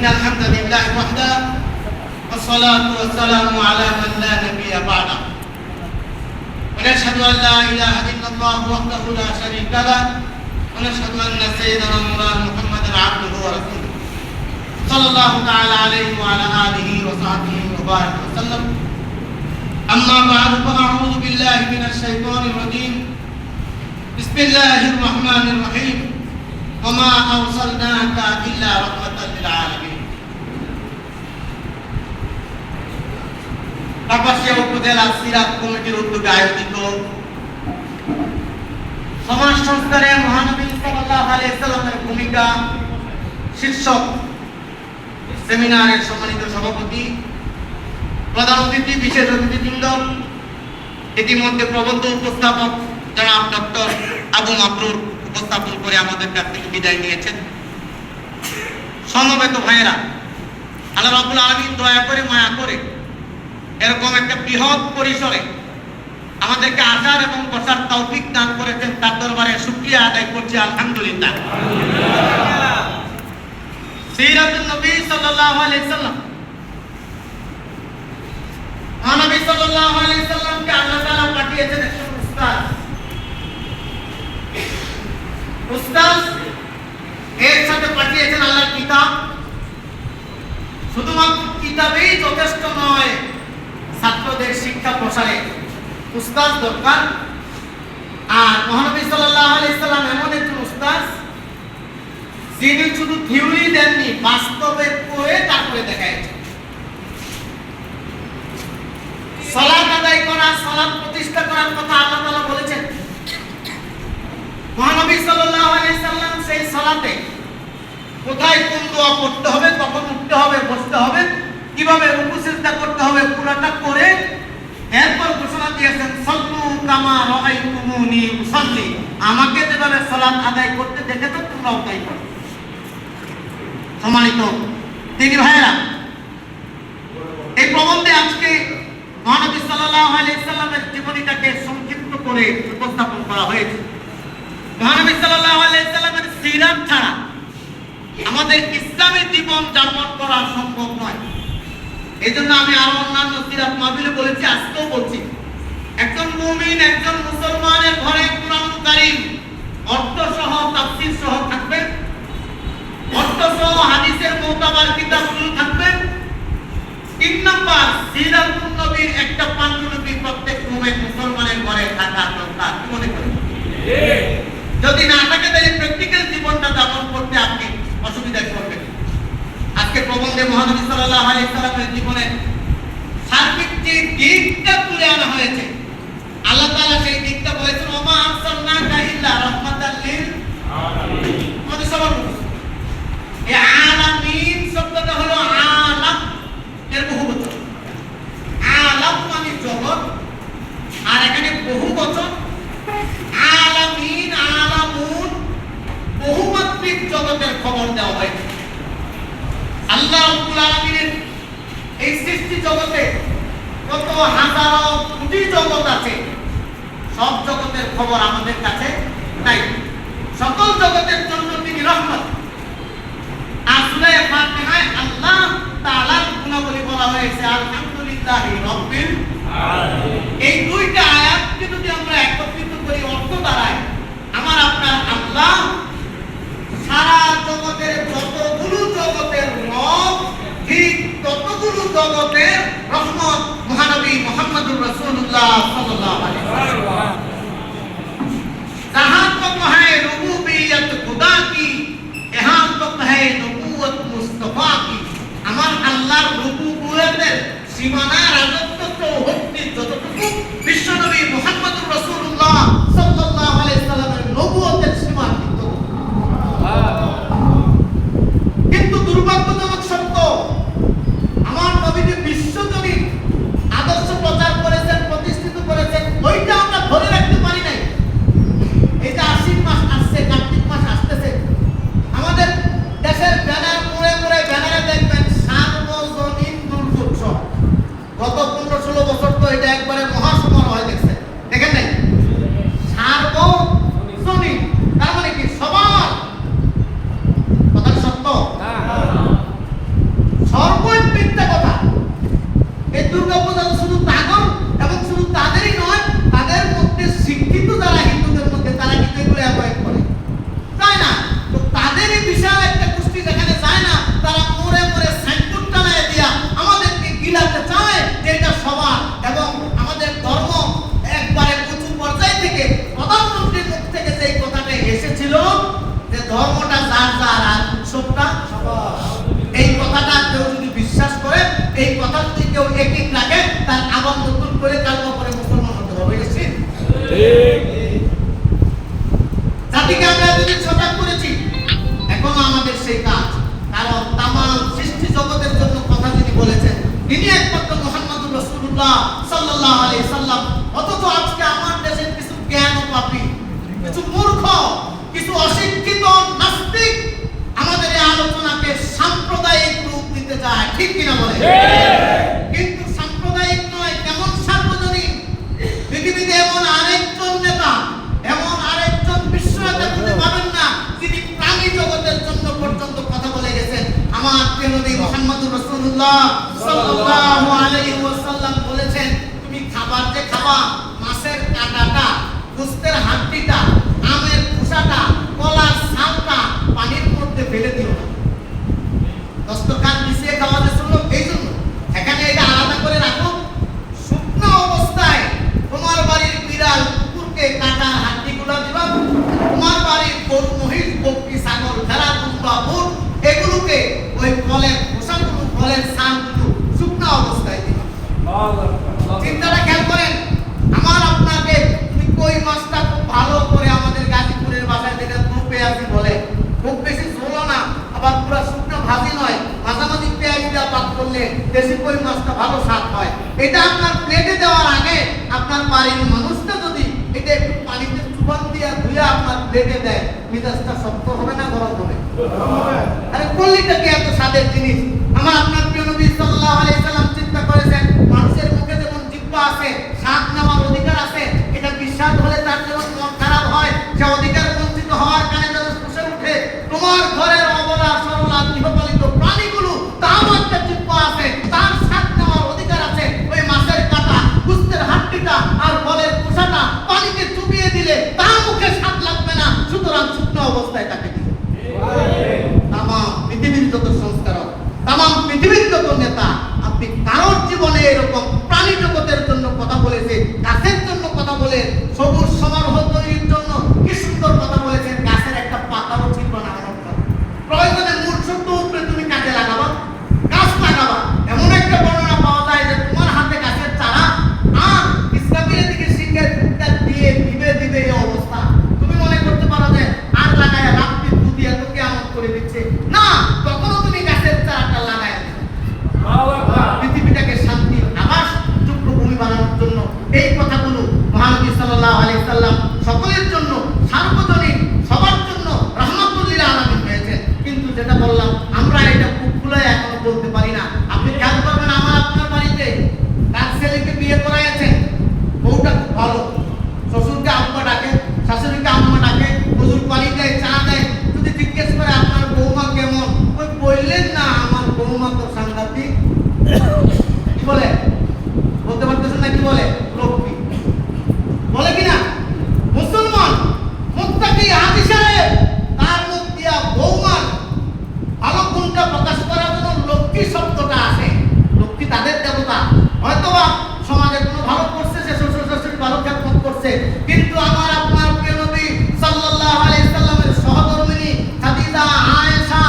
إن الحمد لله وحده والصلاة والسلام على من لا نبي بعده ونشهد أن لا إله إلا الله وحده لا شريك له ونشهد أن سيدنا مولانا محمدا عبده ورسوله صلى الله تعالى عليه وعلى آله وصحبه وبارك وسلم أما بعد فأعوذ بالله من الشيطان الرجيم بسم الله الرحمن الرحيم وما أرسلناك إلا رحمة للعالمين কাপাসিয়া উপজেলা সিরাত কমিটির উদ্যোগে আয়োজিত সমাজ সংস্কারে মহানবী সাল্লাল্লাহু আলাইহি সাল্লামের ভূমিকা শীর্ষক সেমিনারের সম্মানিত সভাপতি, প্রধান অতিথি, বিশেষ অতিথিবৃন্দ, ইতিমধ্যে প্রবন্ধ উপস্থাপক জনাব ডক্টর আবু মাবরুর উপস্থাপন করে আমাদের কাছ থেকে বিদায় নিয়েছেন। সমবেত ভাইয়েরা, আল্লাহ রাব্বুল আলামিন দয়া করে মায়া করে এরকম একটা বৃহৎ পরিসরে আমাদেরকে আসার এবং বসার তৌফিক দান করেছেন, তার দরবারে শুকরিয়া আদায় করছি, আলহামদুলিল্লাহ। সিরাতুন নবী সাল্লাল্লাহু আলাইহি সাল্লাম, নবী সাল্লাল্লাহু আলাইহি সাল্লামকে আল্লাহ তাআলা পাঠিয়েছেন একজন উস্তাদ, এর সাথে পাঠিয়েছেন আল্লাহর কিতাব। শুধুমাত্র কিতাবেই যথেষ্ট নয়, ছাত্রদের শিক্ষা প্রসারে উস্তাদ দরকার। আর মহানবী সাল্লাল্লাহু আলাইহি সাল্লাম এমন একজন উস্তাদ যিনি শুধু থিওরি দেননি, বাস্তবে করে তারপরে দেখাইছেন। সালাত আদায় করা, সালাত প্রতিষ্ঠা করার কথা আল্লাহ তাআলা বলেছেন। মহানবী সাল্লাল্লাহু আলাইহি সাল্লাম সেই সালাতে কোথায় কোন দোয়া পড়তে হবে, কখন উঠতে হবে, বসতে হবে, কিভাবে রুকু সিজদা করতে হবে, পুরোটা করে এরপর ঘোষণা দিয়েছেন, সাল্লু কামা রাআইতুমুনি উসাল্লি, আমাকে যেভাবে সালাত আদায় করতে দেখেছো তোমরাও তাই করো। সম্মানিত দিনী ভাইয়েরা, এই প্রবন্ধে আজকে মহানবী সাল্লাল্লাহু আলাইহি সাল্লামের জীবনীটাকে সংক্ষিপ্ত করে উপস্থাপন করা হয়েছে। মহানবী সাল্লাল্লাহু আলাইহি সাল্লামের সিরাত ছাড়া আমাদের ইসলামী জীবন যাপন করা সম্ভব নয়। এইজন্য আমি আরো অন্যান্য সিরাত মাহফিলে বলেছি, আজকেও বলছি, একজন মুমিন, একজন মুসলমানের ঘরে কুরআন কারীম অর্থ সহ, তাফসীর সহ থাকবে, অর্থ সহ হাদিসের মুতাবার কিতাবগুলো থাকবে। 3 নাম্বার, সিরাতুন নবীর একটা পাণ্ডুলিপি প্রত্যেক মুমিন মুসলমানের ঘরে থাকা দরকার। কি মনে করেন? যদি না থাকে তাহলে প্র্যাকটিক্যাল জীবনটা যাপন করতে আপনি অসুবিধায় পড়বেন। আজকে প্রবন্ধে মহানবী সাল্লাল্লাহু আলাইহি সাল্লামের জীবনের সার্বিক যে দিকটা তুলে আনা হয়েছে, আল্লাহ তাআলা সেই দিকটা বলেছেন, ওমা আরসালনাকা ইল্লা রাহমাতাল লিল আলামিন। আমাদের সবার এই আলামিন শব্দটা হলো আলাম এর বহুবচন। আলাম মানে জগৎ, আর এখানে বহুবচন আলামিন, আলামুন, বহুমাত্রিক জগতের খবর দেওয়া হয়েছে। আল্লাহ রাব্বুল আলামিনের এই সৃষ্টি জগতে কত হাজারো কোটি জগৎ আছে, সব জগতের খবর আমাদের কাছে নাই। সকল জগতের জন্য তিনি রহমত। আর সূরা ফাতিহায় আল্লাহ তাআলার গুণাবলী বলা হয়েছে, আলহামদুলিল্লাহি রাব্বিল আলামিন। এই দুইটা আয়াতকে যদি আমরা একত্রিত করি, অর্থ দাঁড়ায় আমার আপনার আল্লাহ সারা জগতের যতগুলো জগতের রব, ঠিক ততগুলো জগতের রহমত মহানবী মুহাম্মদুর রাসূলুল্লাহ সাল্লাল্লাহু আলাইহি ওয়াসাল্লাম। जहां तक है रुबूबियत खुदा की, यहां तक है नबुवत मुस्तफा की। আমার আল্লাহর রুবুবিয়তের সীমানা, রাজত্ব, চৌহদ্দি যতটুকু বিশ্বনবী মুহাম্মদুর রাসূলুল্লাহ সাল্লাল্লাহু আলাইহি সাল্লামের নবুয়তের সীমা কিন্তু দুর্ভাগ্যজনক সত্য, আমার নবীকে বিশ্বজনীন আদর্শ প্রচার করেছেন, প্রতিষ্ঠিত করেছেন, ওইটা আমরা ধরে রাখতে পারি নাই। এই যে আশ্বিন মাস আসছে, কার্তিক মাস আসতেছে, আমাদের দেশের ব্যানার মুড়ে মুড়ে ব্যানারে দেখবেন সার্বজনীন দুর্গোৎসব। গত 15-16 বছর তো এটা একবারে মহাসমারোহ কেউ এক রাখে, তার আবার নতুন করে কালমা পরে মুসলমান হতে হবে। জাতিকে আমরা এতদিন সজাগ করেছি, এখনো আমাদের সেই কাজ। কারণ তামাম সৃষ্টি জগতের জন্য কথা যিনি বলেছেন তিনি একমাত্র মুহাম্মদুর রাসূলুল্লাহ সাল্লাল্লাহু আলাইহি সাল্লাম। অথচ আজকে আমার দেশের কিছু জ্ঞান পাপী, কিছু মূর্খ, কিছু অশিক্ষিত নাস্তিক আমাদের এই আলোচনাকে সাম্প্রদায়িক রূপ দিতে চায়। ঠিক কিনা বলে? কিন্তু সাম্প্রদায়িক নয়, কেমন সার্বজনীন? পৃথিবীতে এমন আরেকজন নেতা, এমন আরেকজন বিশ্ব নেতা খুঁজে পাবেন না যিনি প্রাণী জগতের জন্য পর্যন্ত কথা বলে গেছেন। আমার প্রিয় নবী মুহাম্মদুর রাসূলুল্লাহ সাল্লাল্লাহু আলাইহি ওয়াসাল্লাম বলেছেন, তুমি খাবার যে খাবা, মাছের কাঁটাটা, গোশতের হাড্ডিটা, আমের খোসাটা, কলার ছালটা পানির মধ্যে ফেলে দিও না। দস্তরখান বিছিয়ে খাওয়াতে শুনলো এই জন্য, এখানে এটা আলাদা করে রাখো। শুকনো অবস্থায় তোমার বাড়ির বিড়াল কুকুরকে কাঁটার হাড্ডিগুলো দিবা, তোমার বাড়ির গরু, মহিষ, বকরি, ছাগল, ভেড়া, দুম্বা, উট এগুলোকে ওই ফলের খোসাগুলো, ফলের ছালগুলো শুকনো অবস্থায় দিবা। চিন্তাটা খেয়াল করেন। আমার আপনাকে তুমি কই মাছটা খুব ভালো করে আমাদের গাজীপুরের ভাষায় যেটা পেঁয়াজি বলে, খুব বেশি ঝোলও না, আবার পুরো শুকনো ভাজি নয়, মাঝামাঝি পেঁয়াজ দিয়ে পাক করলে দেশি কই মাছটা ভালো স্বাদ হয়। এটা আপনার প্লেটে দেওয়ার আগে আপনার বাড়ির মানুষটা যদি এটা একটু পানিতে চুবান দিয়ে ধুয়ে আপনার প্লেটে দেয়, মিজাজটা শক্ত হবে না গরম হবে? আরে কল্লিটা কি এত স্বাদের জিনিস? আমার আপনার প্রিয় নবী সাল্লাল্লাহু আলাইহি সাল্লাম চিন্তা করেছেন, মানুষের মুখে যেমন জিহ্বা আছে, স্বাদ নেওয়ার অধিকার আছে, এটা বিস্বাদ হলে তার যেমন মন খারাপ হয়, সে অধিকার বঞ্চিত হওয়ার কারণে যেন ফুঁসে উঠে, তোমার ঘরের অবলা সরলা গৃহপালিত প্রাণীগুলো তার একটা জিহ্বা আছে, তার স্বাদ নেওয়ার অধিকার আছে। ওই মাছের কাঁটা, গোশতের হাড্ডিটা আর ফলের খোসাটা পানিতে চুবিয়ে দিলে তার মুখে স্বাদ লাগবে না, সুতরাং শুকনো অবস্থায় তাকে দিবে। তামাম পৃথিবীর যত সংস্কারক, তামাম পৃথিবীর যত নেতা, আপনি কারোর জীবনে এরকম প্রাণী জগতের জন্য কথা বলেছে, গাছের জন্য কথা বলে, সবুজ সমারোহ তৈরির জন্য কি সুন্দর কথা বলেছেন, গাছের একটা পাতাও ছিল না। প্রয়োজনে মূল শব্দ উপরে তুমি কাজে লাগাবা, গাছ লাগাবা। এমন একটা বর্ণনা পাওয়া যায় যে তোমার হাতে গাছের চারা আর ইসরাফিলের দিকে সিংহের ফুটটা দিয়ে দিবে এই অবস্থা। তুমি মনে করতে পারো যে আর লাগায় রাত্রি দুধি এত কেমন করে দিচ্ছে না, তখনও তুমি গাছের চারাটা লাগায় পৃথিবীটাকে শান্তির আবাস, যোগ্য ভূমি বানানোর জন্য এই কথাগুলো মহানবী সাল্লাল্লাহু আলাইহি সাল্লাম সকলের জন্য, সার্বজনীন সবার জন্য রাহমাতুল লিল আলামিন হয়েছে। কিন্তু যেটা বললাম, আমরা এটা খুব খুলে এখনো বলতে পারি না। আপনি খেয়াল করবেন, আমার আপনার বাড়িতে তার ছেলেকে বিয়ে করাইছেন, বউটা খুব ভালো, শ্বশুরকে আব্বা ডাকে, শাশুড়িকে আম্মা ডাকে, হুজুর পানি দেয়, চা দেয়। যদি জিজ্ঞেস করে আপনার বৌমা কেমন, ওই বললেন না আমার বৌমা তো সাংঘাতিক, কি বলে বলতে পারতেছেন না, কি বলে লক্ষ্মী বলে কিনা? মুসলমান মুত্তাকি হাজি সাহেব তার মুখ দিয়া বৌমার ভালো গুণটা প্রকাশ করার জন্য লক্ষ্মী শব্দটা আছে। লক্ষ্মী তাদের দেবতা, হয়তোবা সমাজে কোনো ভালো করছে, সে শ্বশুর শাশুড়ি ভালো খেদমত করছে, কিন্তু আমার আপনার প্রিয় নবী সাল্লাল্লাহু আলাইহি সাল্লামের সহধর্মিণী খাদিজা, আয়েশা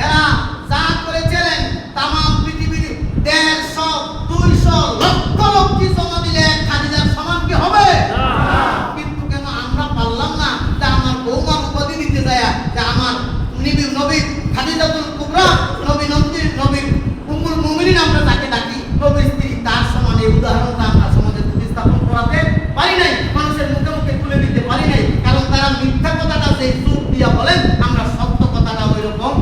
এরা যা করেছিলেন, তামাম পৃথিবীর 150, 200 লক্ষ লক্ষ্মী জমা দিলে খাদিজার সমান কি হবে? কিন্তু কেন আমরা পারলাম না যে আমার বৌমার উপাধি দিতে যায়, যে আমার নবী খাদিজাতুল কুবরা, নবীর উম্মুল মুমিনিন আমরা তাকে ডাকি, নবীর স্ত্রী, তার সমান এই উদাহরণটা আমরা সমাজে প্রতিস্থাপন করাতে পারি নাই, মানুষের মুখে মুখে তুলে দিতে পারি নাই। কারণ তারা মিথ্যা কথাটা যে সুখ দিয়া বলেন, আমরা সত্য কথাটা ওই রকম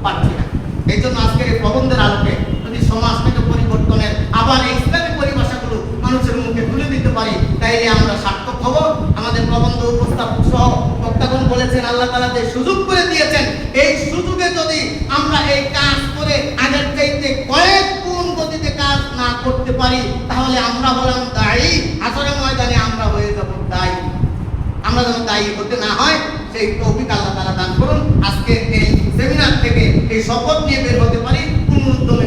পাচ্ছি না। এই জন্য আজকের এই প্রবন্ধের আলোকে যদি সমাজটাকে পরিবর্তনের আবার এই ইসলামী পরিভাষাগুলো মানুষের মুখে তুলে দিতে পারি, তাইলে আমরা সার্থক হব। আমাদের প্রবন্ধ উপস্থাপক সহ বক্তাগণ বলেছেন, আল্লাহ তাআলা যে সুযোগ করে দিয়েছেন, এই সুযোগে যদি আমরা এই কাজ করে আগের চাইতে কয়েক গুণ গতিতে কাজ না করতে পারি, তাহলে আমরা হলাম দায়ী, আসরের ময়দানে আমরা হয়ে যাব দায়ী। আমরা যেন দায়ী হতে না হয় সেই তৌফিক আল্লাহ তাআলা দান করুন। আজকে এই সেমিনার থেকে এই শপথ নিয়ে বের হতে পারি, কোন উদ্যমে